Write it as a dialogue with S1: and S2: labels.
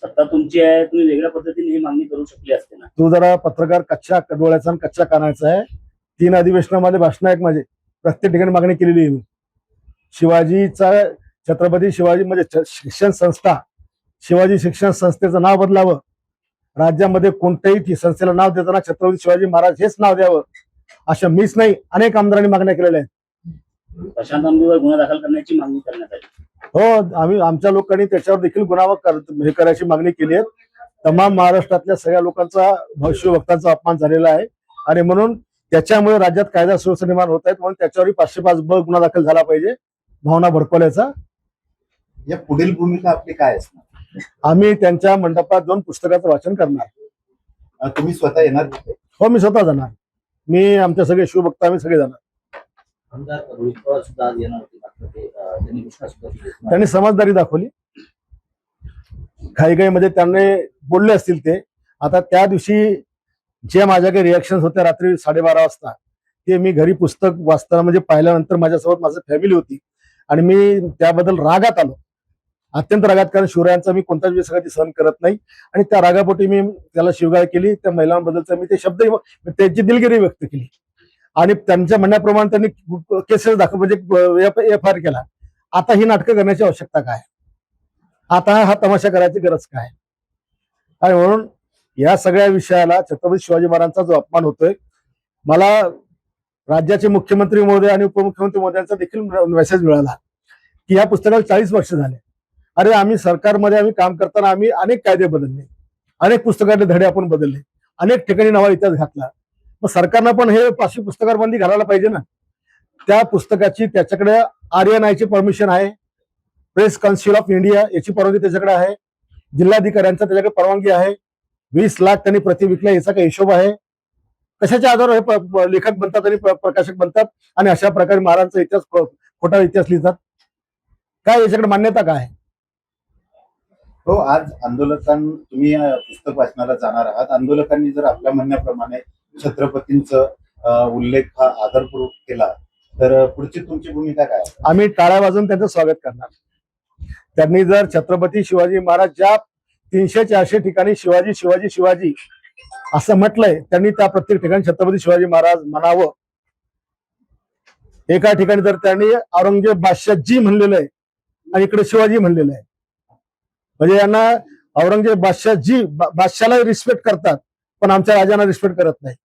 S1: सत्ता तुमची आहे, तुम्ही वेगळ्या पद्धतीने ही मागणी करू शकली असते ना.
S2: तू जरा पत्रकार कच्च्या डोळ्याचा आणि कच्च्या कानाचा आहे. 3 अधिवेशनामध्ये भाषण आहेत माझे, प्रत्येक ठिकाणी मागणी केलेली आहे मी. शिवाजीचा छत्रपती शिवाजी म्हणजे शिक्षण संस्था, शिवाजी शिक्षण संस्थेचं नाव बदलावं, राज्यामध्ये कोणत्याही संस्थेला नाव देताना छत्रपती शिवाजी महाराज हेच नाव द्यावं, अशा मीच नाही अनेक आमदारांनी मागण्या केलेल्या आहेत.
S1: प्रशांत आंबेवर गुन्हा दाखल करण्याची मागणी करण्यात आली.
S2: हो, आम्ही आमच्या लोकांनी त्याच्यावर देखील गुन्हा हे करायची मागणी केली आहे. तमाम महाराष्ट्रातल्या सगळ्या लोकांचा शिवभक्तांचा अपमान झालेला आहे आणि म्हणून त्याच्यामुळे राज्यात कायदा सुव्यवस्था निर्माण होत आहेत, म्हणून त्याच्यावरही 505 गुन्हा दाखल झाला पाहिजे भावना भडकवल्याचा.
S3: या पुढील भूमिका आपली काय असणार?
S2: आम्ही त्यांच्या मंडपात जाऊन पुस्तकाचं वाचन करणार.
S3: तुम्ही स्वतः येणार तिथे?
S2: हो, मी स्वतः जाणार. मी आमचे सगळे शिवभक्त आम्ही सगळे जाणार.
S1: आमदार रोहित पवार सुद्धा आज येणार होते, मात्र त्यांनी घोषणा सुद्धा केली.
S2: त्यांनी समजदारी दाखवली. घाईघाईमध्ये त्यांनी बोलले असतील ते. आता त्या दिवशी जे माझ्या काही रिॲक्शन होत्या रात्री 12:30 वाजता, ते मी घरी पुस्तक वाचताना म्हणजे पाहिल्यानंतर माझ्यासोबत माझी फॅमिली होती आणि मी त्याबद्दल रागात आलो, अत्यंत रागात. कारण शिवरायांचा मी कोणताच विसंगती सहन करत नाही आणि त्या रागापोटी मी त्याला शिवगाळ केली. त्या महिलांबद्दलचा मी ते शब्द त्यांची दिलगिरी व्यक्त केली आणि त्यांच्या म्हणण्याप्रमाणे त्यांनी केसेस दाखल म्हणजे FIR केला. आता ही नाटकं करण्याची आवश्यकता काय? आता हा तमाशा करायची गरज काय? आणि म्हणून या सगळ्या विषयाला छत्रपती शिवाजी महाराजांचा जो अपमान होतोय, मला राज्याचे मुख्यमंत्री महोदय आणि उपमुख्यमंत्री महोदयांचा देखील मेसेज मिळाला की या पुस्तकाला 40 वर्ष झाले. अरे, आम्ही सरकारमध्ये आम्ही काम करताना आम्ही अनेक कायदे बदलले, अनेक पुस्तकातले धडे आपण बदलले, अनेक ठिकाणी नवा इतिहास घातला. मग सरकारनं पण हे अशी पुस्तकावर बंदी घालायला पाहिजे ना. त्या पुस्तकाची त्याच्याकडे RNI ची परमिशन आहे, प्रेस काउन्सिल ऑफ इंडिया याची परवानगी त्याच्याकडे आहे, जिल्हाधिकाऱ्यांचा त्याच्याकडे परवानगी आहे, 20 लाख त्यांनी प्रति विकला याचा काही हिशोब आहे. कशाच्या आधारावर हे लेखक बनतात आणि प्रकाशक बनतात आणि अशा प्रकारे महाराजांचा इतिहास खोटा इतिहास लिहितात? काय याच्याकडे मान्यता काय?
S3: हो, आज तुम्ही पुस्तक वाचनाला जाणार आहात. आंदोलकांनी जर आपल्या म्हणण्याप्रमाणे छत्रपतींचा उल्लेख हा आदरपूर्वक केला तर पुढची तुमची भूमिका काय?
S2: आम्ही टाळ्या वाजवून त्यांचं स्वागत करणार. त्यांनी जर छत्रपती शिवाजी महाराज ज्या 300-400 ठिकाणी शिवाजी शिवाजी शिवाजी असं म्हटलंय, त्यांनी त्या प्रत्येक ठिकाणी छत्रपती शिवाजी महाराज म्हणावं. एका ठिकाणी तर त्यांनी औरंगजेब बादशाहजी म्हणलेलं आहे आणि इकडे शिवाजी म्हणलेलं आहे. म्हणजे यांना औरंगजेब बादशाहजी बादशाहला रिस्पेक्ट करतात पण आमच्या राजांना रिस्पेक्ट करत नाही.